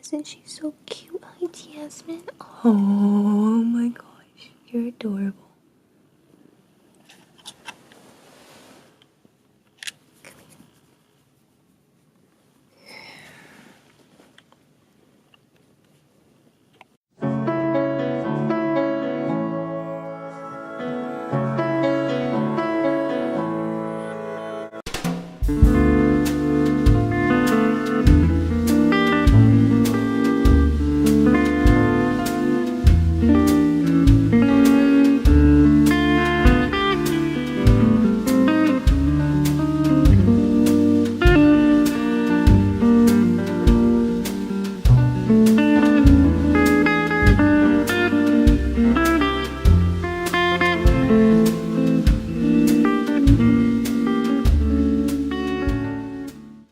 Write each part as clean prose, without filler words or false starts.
Isn't she so cute? Hi, Jasmine. Oh my gosh, you're adorable.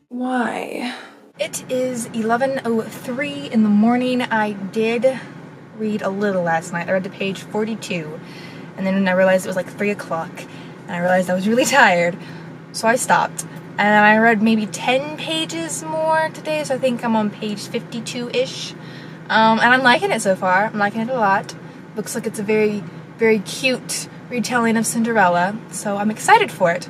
Why? It is 11:03 in the morning. I did read a little last night. I read to page 42, and then I realized it was like 3 o'clock, and I realized I was really tired, so I stopped. And I read maybe 10 pages more today, so I think I'm on page 52-ish. And I'm liking it so far. I'm liking it a lot. Looks like it's a very, very cute retelling of Cinderella, so I'm excited for it.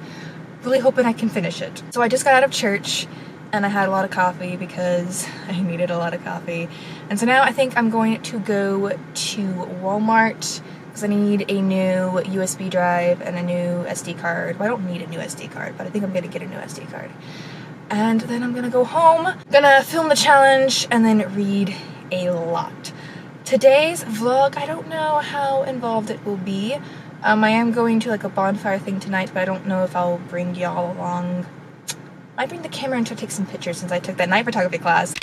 Really hoping I can finish it. So I just got out of church and I had a lot of coffee because I needed a lot of coffee. And so now I think I'm going to go to Walmart because I need a new USB drive and a new SD card. Well, I don't need a new SD card, but I think I'm gonna get a new SD card. And then I'm gonna go home, gonna film the challenge, and then read a lot. Today's vlog, I don't know how involved it will be. I am going to like a bonfire thing tonight, but I don't know if I'll bring y'all along. I might bring the camera and try to take some pictures since I took that night photography class.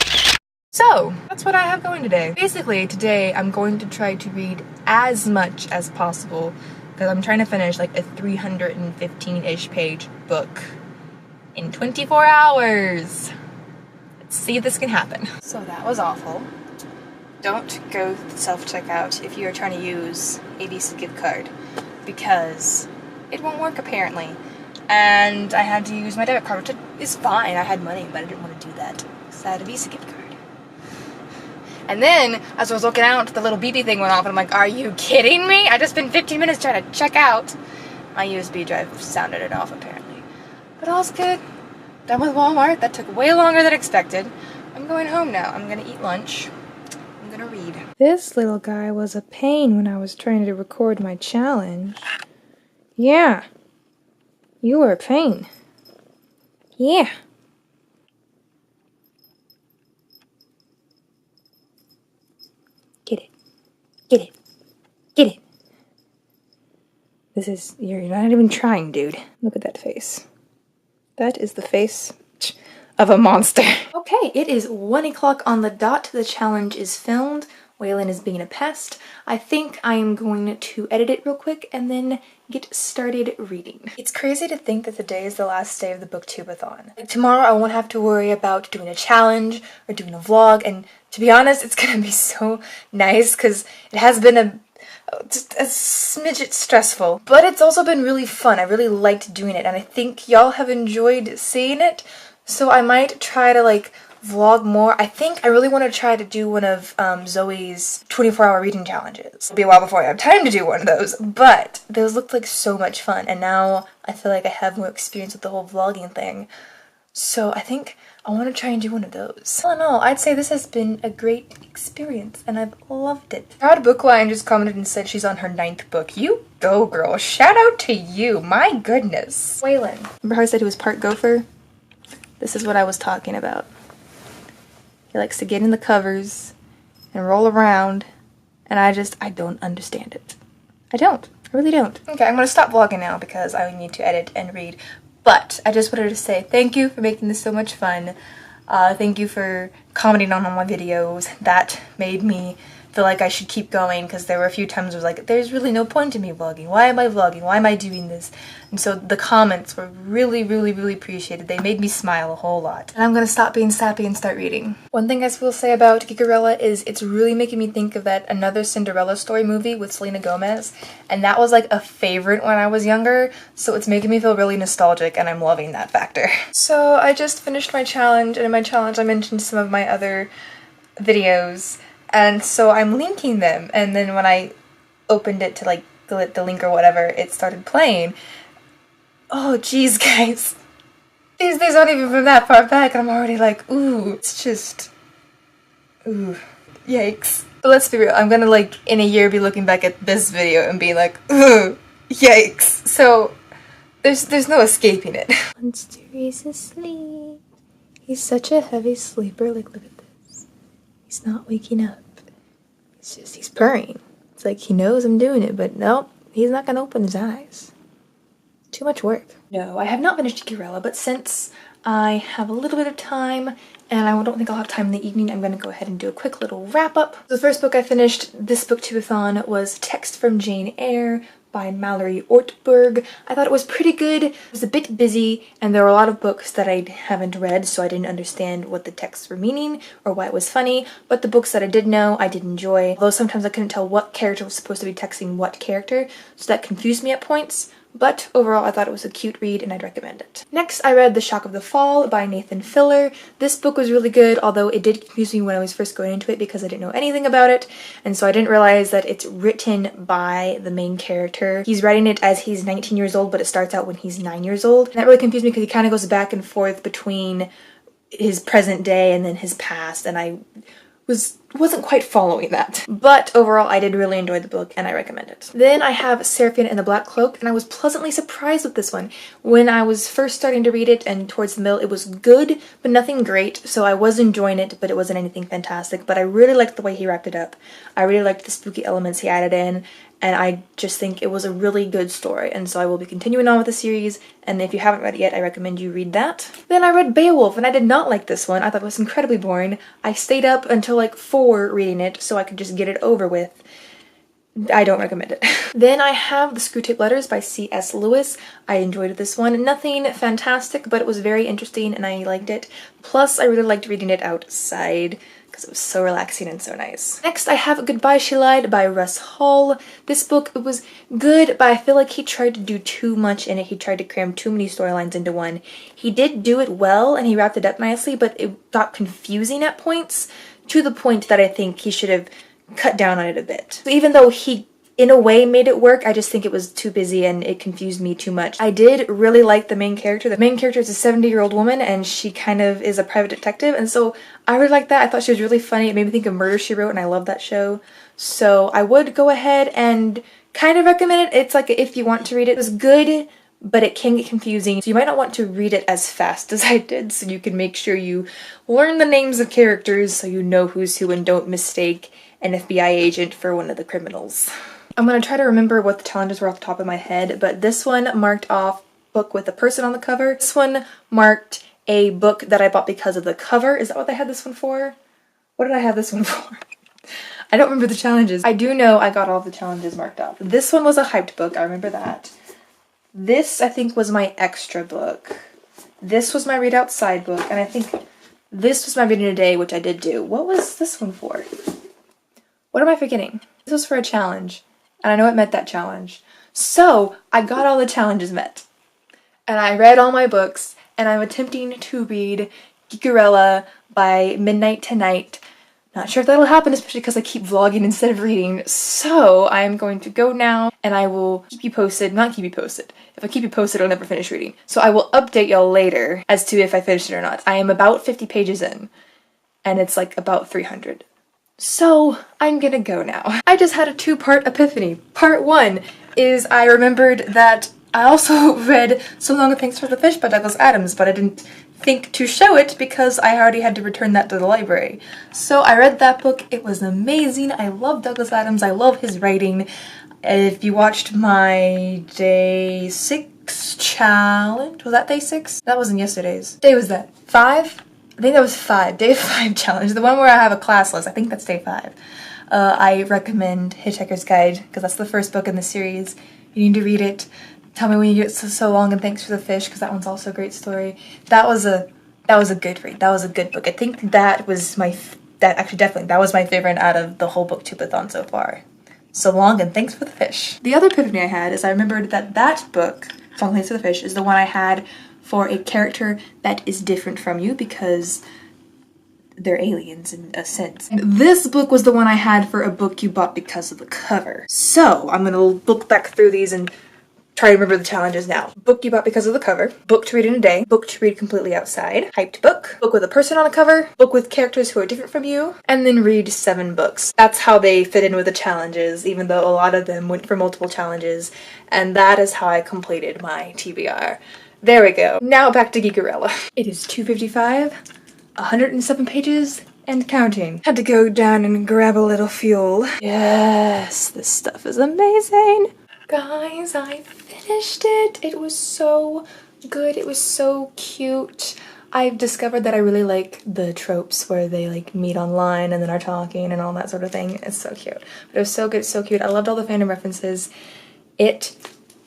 So, that's what I have going today. Basically, today I'm going to try to read as much as possible because I'm trying to finish like a 315-ish page book in 24 hours. Let's see if this can happen. So that was awful. Don't go self-checkout if you are trying to use a Visa gift card, because it won't work apparently. And I had to use my debit card, which is fine. I had money, but I didn't want to do that because I had a Visa gift card. And then, as I was looking out, the little beepy thing went off, and I'm like, are you kidding me? I just spent 15 minutes trying to check out. My USB drive sounded it off, apparently. But all's good. Done with Walmart. That took way longer than expected. I'm going home now. I'm gonna eat lunch. I'm gonna read. This little guy was a pain when I was trying to record my challenge. Yeah. You were a pain. Yeah. Get it. Get it. Get it. This is, you're not even trying, dude. Look at that face. That is the face of a monster. Okay, it is 1 o'clock on the dot. The challenge is filmed. Waylon is being a pest. I think I'm going to edit it real quick and then get started reading. It's crazy to think that today is the last day of the Booktubeathon. Like, tomorrow I won't have to worry about doing a challenge or doing a vlog, and to be honest, it's gonna be so nice because it has been just a smidget stressful, but it's also been really fun. I really liked doing it, and I think y'all have enjoyed seeing it, so I might try to like vlog more. I think I really want to try to do one of Zoe's 24-hour reading challenges. It'll be a while before I have time to do one of those, but those looked like so much fun, and now I feel like I have more experience with the whole vlogging thing, so I think I want to try and do one of those. All in all, I'd say this has been a great experience, and I've loved it. Proud Bookline just commented and said she's on her 9th book. You go, girl. Shout out to you. My goodness. Waylon. Remember how I said he was part gopher? This is what I was talking about. He likes to get in the covers and roll around, and I don't understand it. I don't. I really don't. Okay, I'm gonna stop vlogging now because I need to edit and read. But I just wanted to say thank you for making this so much fun. Thank you for commenting on all my videos. That made me feel like I should keep going, because there were a few times I was like, there's really no point in me vlogging. Why am I vlogging? Why am I doing this? And so the comments were really, really, really appreciated. They made me smile a whole lot. And I'm gonna stop being sappy and start reading. One thing I will say about GOODREADS is it's really making me think of that Another Cinderella Story movie with Selena Gomez. And that was like a favorite when I was younger. So it's making me feel really nostalgic, and I'm loving that factor. So I just finished my challenge, and in my challenge I mentioned some of my other videos, and so I'm linking them, and then when I opened it to like the link or whatever, it started playing. Oh geez, guys. These aren't even from that far back, and I'm already like, ooh, it's just, ooh, yikes. But let's be real, I'm gonna like in a year be looking back at this video and be like, ooh, yikes. So there's no escaping it. Monster is asleep. He's such a heavy sleeper, like look at this. He's not waking up. It's just, he's purring. It's like he knows I'm doing it, but nope, he's not gonna open his eyes. Too much work. No, I have not finished GOODREADS, but since I have a little bit of time and I don't think I'll have time in the evening, I'm going to go ahead and do a quick little wrap up. The first book I finished this Booktubeathon was Text from Jane Eyre by Mallory Ortberg. I thought it was pretty good. It was a bit busy and there were a lot of books that I haven't read, so I didn't understand what the texts were meaning or why it was funny, but the books that I did know I did enjoy, although sometimes I couldn't tell what character was supposed to be texting what character, so that confused me at points. But overall, I thought it was a cute read and I'd recommend it. Next, I read The Shock of the Fall by Nathan Filler. This book was really good, although it did confuse me when I was first going into it because I didn't know anything about it, and so I didn't realize that it's written by the main character. He's writing it as he's 19 years old, but it starts out when he's 9 years old. And that really confused me because he kind of goes back and forth between his present day and then his past, and I wasn't quite following that. But overall, I did really enjoy the book and I recommend it. Then I have Seraphina and the Black Cloak, and I was pleasantly surprised with this one. When I was first starting to read it and towards the middle, it was good, but nothing great, so I was enjoying it, but it wasn't anything fantastic. But I really liked the way he wrapped it up. I really liked the spooky elements he added in, and I just think it was a really good story, and so I will be continuing on with the series, and if you haven't read it yet, I recommend you read that. Then I read Beowulf, and I did not like this one. I thought it was incredibly boring. I stayed up until like 4 reading it so I could just get it over with. I don't recommend it. Then I have The Screwtape Letters by C.S. Lewis. I enjoyed this one. Nothing fantastic, but it was very interesting and I liked it. Plus, I really liked reading it outside because it was so relaxing and so nice. Next, I have Goodbye She Lied by Russ Hall. This book, it was good, but I feel like he tried to do too much in it. He tried to cram too many storylines into one. He did do it well and he wrapped it up nicely, but it got confusing at points, to the point that I think he should have cut down on it a bit. So even though he in a way made it work, I just think it was too busy and it confused me too much. I did really like the main character. The main character is a 70-year-old woman and she kind of is a private detective, and so I really liked that. I thought she was really funny. It made me think of Murder, She Wrote, and I love that show. So I would go ahead and kind of recommend it. It's like if you want to read it. It was good, but it can get confusing, so you might not want to read it as fast as I did, so you can make sure you learn the names of characters so you know who's who and don't mistake an FBI agent for one of the criminals. I'm gonna try to remember what the challenges were off the top of my head, but this one marked off book with a person on the cover. This one marked a book that I bought because of the cover. Is that what I had this one for? What did I have this one for? I don't remember the challenges. I do know I got all the challenges marked off. This one was a hyped book, I remember that. This, I think, was my extra book. This was my read outside book, and I think this was my reading a day, which I did do. What was this one for? What am I forgetting? This was for a challenge, and I know it met that challenge. So, I got all the challenges met. And I read all my books, and I'm attempting to read GOODREADS by midnight tonight. Not sure if that'll happen, especially because I keep vlogging instead of reading, so I am going to go now, and I will keep you posted. Not keep you posted. If I keep you posted, I'll never finish reading. So I will update y'all later as to if I finished it or not. I am about 50 pages in, and it's like about 300. So I'm gonna go now. I just had a 2-part epiphany. Part 1 is I remembered that I also read So Long and Thanks for the Fish by Douglas Adams, but I didn't think to show it because I already had to return that to the library. So I read that book. It was amazing. I love Douglas Adams. I love his writing. If you watched my day 6 challenge, was that day 6? That wasn't yesterday's. Day was that? 5? I think that was 5. Day 5 challenge. The one where I have a class list. I think that's day 5. I recommend Hitchhiker's Guide because that's the first book in the series. You need to read it. Tell me when you get so long and thanks for the fish, because that one's also a great story. That was a good read. That was a good book. I think that was that was my favorite out of the whole Booktubeathon so far. So Long and Thanks for the Fish. The other epiphany I had is I remembered that that book, So Long and Thanks for the Fish, is the one I had for a character that is different from you, because they're aliens in a sense. And this book was the one I had for a book you bought because of the cover. So I'm gonna look back through these and try to remember the challenges now. Book you bought because of the cover, book to read in a day, book to read completely outside, hyped book, book with a person on a cover, book with characters who are different from you, and then read 7 books. That's how they fit in with the challenges, even though a lot of them went for multiple challenges, and that is how I completed my TBR. There we go. Now back to Geekerella. It is 2:55, 107 pages, and counting. Had to go down and grab a little fuel. Yes, this stuff is amazing. Guys, I finished it. It was so good. It was so cute. I've discovered that I really like the tropes where they like meet online and then are talking and all that sort of thing. It's so cute. But it was so good, so cute. I loved all the fandom references. It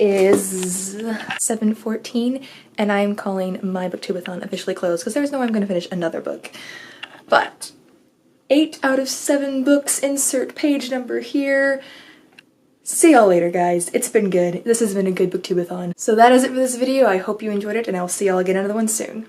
is 7:14 and I'm calling my Booktubeathon officially closed because there's no way I'm going to finish another book. But 8 out of 7 books, insert page number here. See y'all later, guys. It's been good. This has been a good Booktubeathon. So that is it for this video. I hope you enjoyed it, and I will see y'all again in another one soon.